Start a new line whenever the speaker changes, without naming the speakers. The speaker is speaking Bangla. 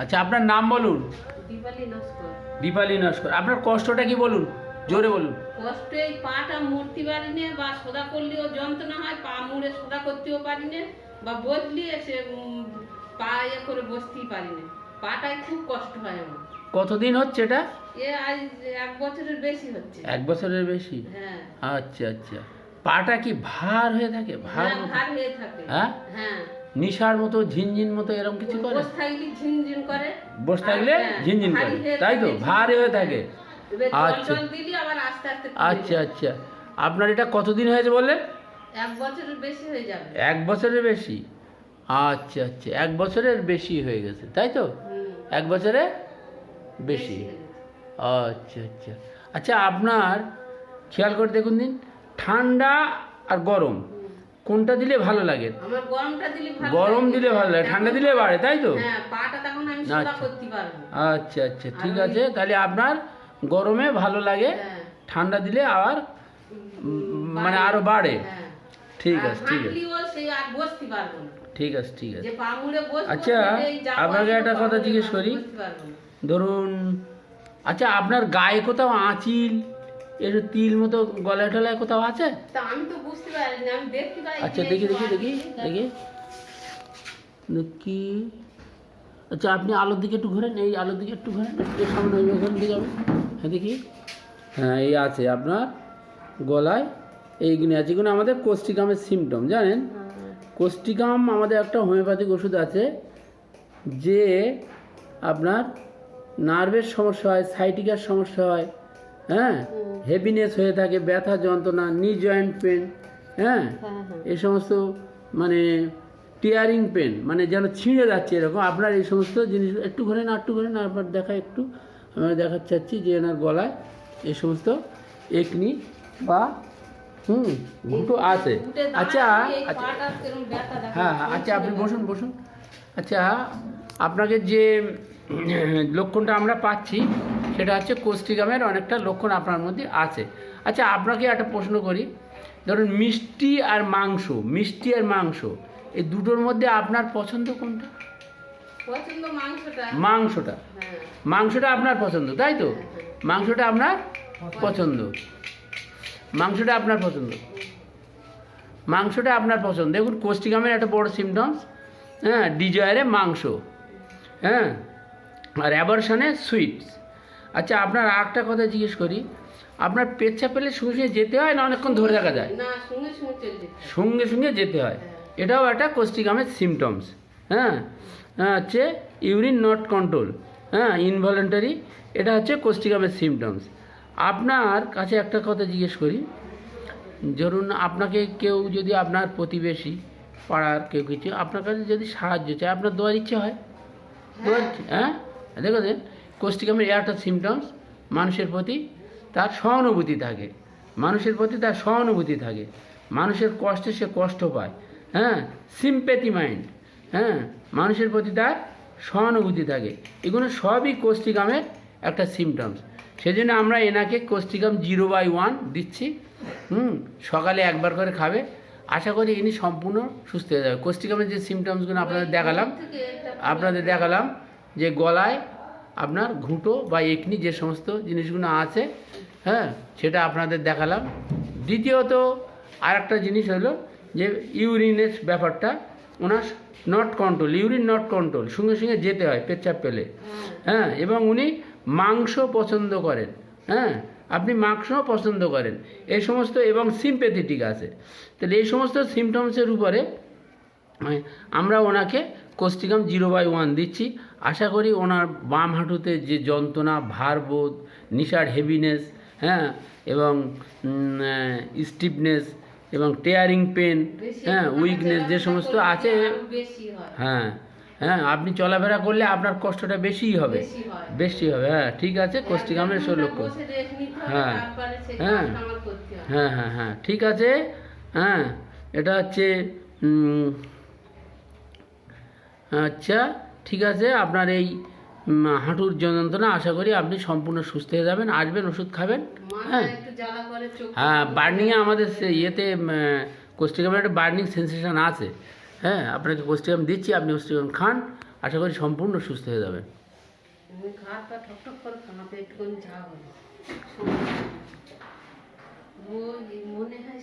আচ্ছা, আপনার নাম বলুন।
দীপালি নস্কর।
দীপালি নস্কর। আপনার কষ্টটা কি বলুন, জোরে বলুন।
কষ্ট এই পাটা মুড়তে পারি না, বা সোজা করলেও যন্ত্রণা হয়, পা মুড়ে সোজা করতেও পারি না, বা বদলি এসে পা ইয়ে করে বসতেই পারি না, পাটায় খুব কষ্ট হয় আমার।
কতদিন হচ্ছে এটা?
এ আজ 1 বছরের বেশি হচ্ছে।
1 বছরের বেশি?
হ্যাঁ।
আচ্ছা আচ্ছা। পাটা কি ভার হয়ে থাকে? ভার
ভার হয়ে থাকে।
হ্যাঁ
হ্যাঁ।
নিশার মতো ঝিনঝিন মতো এরকম কিছু করে?
বসে থাকলে ঝিনঝিন করে।
বসে থাকলে ঝিনঝিন করে, তাই তো? ভারী হয়ে থাকে। আচ্ছা আচ্ছা আচ্ছা। আপনার এটা কতদিন হয়েছে বললেন?
1 বছরের বেশি হয়ে যাবে।
1 বছরের বেশি? আচ্ছা আচ্ছা, 1 বছরের বেশি হয়ে গেছে, তাই তো? 1 বছরের বেশি। আচ্ছা আচ্ছা আচ্ছা। আপনার খেয়াল করে দেখুন দিন, ঠান্ডা আর গরম কোনটা দিলে ভালো লাগে?
আমার গরমটা দিলে ভালো লাগে।
গরম দিলে ভালো লাগে, ঠান্ডা দিলে বাড়ে, তাই তো?
হ্যাঁ, পাটা তখন আমি সোজা করতে পারবো।
আচ্ছা আচ্ছা, ঠিক আছে। তাহলে আপনার গরমে ভালো লাগে, ঠান্ডা দিলে আবার মানে আরো বাড়ে। ঠিক আছে ঠিক আছে ঠিক আছে ঠিক আছে। আচ্ছা, আপনাকে একটা কথা জিজ্ঞেস করি, ধরুন, আচ্ছা আপনার গায়ে কোথাও আঁচিল, এর তিল মতো গলায় টলায় কোথাও আছে?
আমি তো বুঝতে পারি না, আমি দেখতে পাই।
আচ্ছা দেখি দেখি দেখি দেখি দেখি। আচ্ছা, আপনি আলোর দিকে একটু ঘোরেন, এই আলোর দিকে একটু ঘোরেন, একটু সামনে ওখান দিকে যাবেন। হ্যাঁ দেখি, হ্যাঁ এই আছে আপনার গলায় এইগুলো আছে। এগুলো আমাদের কোষ্ঠিকামের সিমটম, জানেন? কোষ্ঠিকাম আমাদের একটা হোমিওপ্যাথিক ওষুধ আছে, যে আপনার নার্ভের সমস্যা হয়, সাইটিকার সমস্যা হয়, হ্যাঁ, হেভিনেস হয়ে থাকে, ব্যথা যন্ত্রণা, নি জয়েন্ট পেন, হ্যাঁ, এই সমস্ত মানে টিয়ারিং পেন, মানে যেন ছিঁড়ে যাচ্ছে এরকম, আপনার এই সমস্ত জিনিস একটু ঘোরেন, একটু ঘোরেন, আপনার দেখা একটু আমি দেখাতে চাচ্ছি যে এনার গলায় এই সমস্ত একনি বা ঘুঁটো আছে। আচ্ছা আচ্ছা, হ্যাঁ হ্যাঁ, আচ্ছা আপনি বসুন বসুন। আচ্ছা, আপনাকে যে লক্ষণটা আমরা পাচ্ছি সেটা হচ্ছে কোষ্ঠিকামের অনেকটা লক্ষণ আপনার মধ্যে আছে। আচ্ছা, আপনাকে একটা প্রশ্ন করি, ধরুন মিষ্টি আর মাংস, মিষ্টি আর মাংস এই দুটোর মধ্যে আপনার পছন্দ কোনটা? মাংসটা। মাংসটা আপনার পছন্দ, তাই তো? মাংসটা আপনার পছন্দ, মাংসটা আপনার পছন্দ, মাংসটা আপনার পছন্দ। দেখুন, কোষ্ঠিকামের একটা বড় সিমটমস, হ্যাঁ, ডিজায়ারে মাংস, হ্যাঁ, আর অ্যাভারশনে সুইটস। আচ্ছা, আপনার আরেকটা কথা জিজ্ঞেস করি, আপনার পেচ্ছাপ পেলে সঙ্গে সঙ্গে যেতে হয় না অনেকক্ষণ ধরে রাখা যায়? সঙ্গে সঙ্গে যেতে হয়, এটাও একটা কোষ্ঠিকামের সিমটমস। হ্যাঁ, হচ্ছে ইউরিন নট কন্ট্রোল, হ্যাঁ, ইনভলেন্টারি, এটা হচ্ছে কোষ্ঠিকামের সিমটমস। আপনার কাছে একটা কথা জিজ্ঞেস করি, ধরুন আপনাকে কেউ যদি, আপনার প্রতিবেশী পাড়ার কেউ কিছু আপনার কাছে যদি সাহায্য চায়, আপনার দেওয়ার ইচ্ছে হয়? দেওয়ার ইচ্ছে, হ্যাঁ। দেখেন, কোষ্ঠিকামের একটা সিমটমস, মানুষের প্রতি তার সহানুভূতি থাকে, মানুষের প্রতি তার সহানুভূতি থাকে, মানুষের কষ্টে সে কষ্ট পায়, হ্যাঁ, সিম্প্যাথি মাইন্ড, হ্যাঁ, মানুষের প্রতি তার সহানুভূতি থাকে। এগুলো সবই কোষ্ঠিকামের একটা সিমটমস। সেজন্য আমরা এনাকে কোষ্ঠিকাম 0/1 দিচ্ছি। সকালে একবার করে খাবে, আশা করি ইনি সম্পূর্ণ সুস্থ হয়ে যাবে। কোষ্ঠিকামের যে সিমটমসগুলো আপনাদের দেখালাম, যে গলায় আপনার ঘুঁটো বা একনি যে সমস্ত জিনিসগুলো আছে, হ্যাঁ, সেটা আপনাদের দেখালাম। দ্বিতীয়ত আর একটা জিনিস হলো যে ইউরিনের ব্যাপারটা, ওনার not control, urine not control, সঙ্গে সঙ্গে যেতে হয় পেচ্ছাপ পেলে, হ্যাঁ, এবং উনি মাংস পছন্দ করেন, হ্যাঁ, আপনি মাংস পছন্দ করেন, এই সমস্ত, এবং সিম্প্যাথেটিক আছে। তাহলে এই সমস্ত সিমটমসের উপরে আমরা ওনাকে কোষ্ঠিকাম 0/1 দিচ্ছি। আশা করি ওনার বাম হাঁটুতে যে যন্ত্রণা, ভারবোধ, নিশার হেভিনেস, হ্যাঁ, এবং স্টিফনেস এবং টেয়ারিং পেন, হ্যাঁ, উইকনেস যে সমস্ত আছে, হ্যাঁ হ্যাঁ, আপনি চলাফেরা করলে আপনার কষ্টটা বেশিই হবে, বেশি হবে। হ্যাঁ, ঠিক আছে, কোষ্ঠিকামের লক্ষণ। হ্যাঁ হ্যাঁ হ্যাঁ হ্যাঁ হ্যাঁ, ঠিক আছে। হ্যাঁ, এটা হচ্ছে আচ্ছা, ঠিক আছে। আপনার এই হাঁটুর যন্ত্রণা, আশা করি আপনি সম্পূর্ণ সুস্থ হয়ে যাবেন, আসবেন, ওষুধ খাবেন। হ্যাঁ হ্যাঁ, বার্নিংয়ে আমাদের ইয়েতে কোষ্ঠিকামের একটা বার্নিং সেন্সেশন আছে। হ্যাঁ, আপনাকে কোষ্ঠিকাম দিচ্ছি, আপনি কোষ্ঠিকাম খান, আশা করি সম্পূর্ণ সুস্থ হয়ে যাবেন।
ঘাট পা ঠক করে কাঁপে একটুখানি যা হলো ও মনে হয়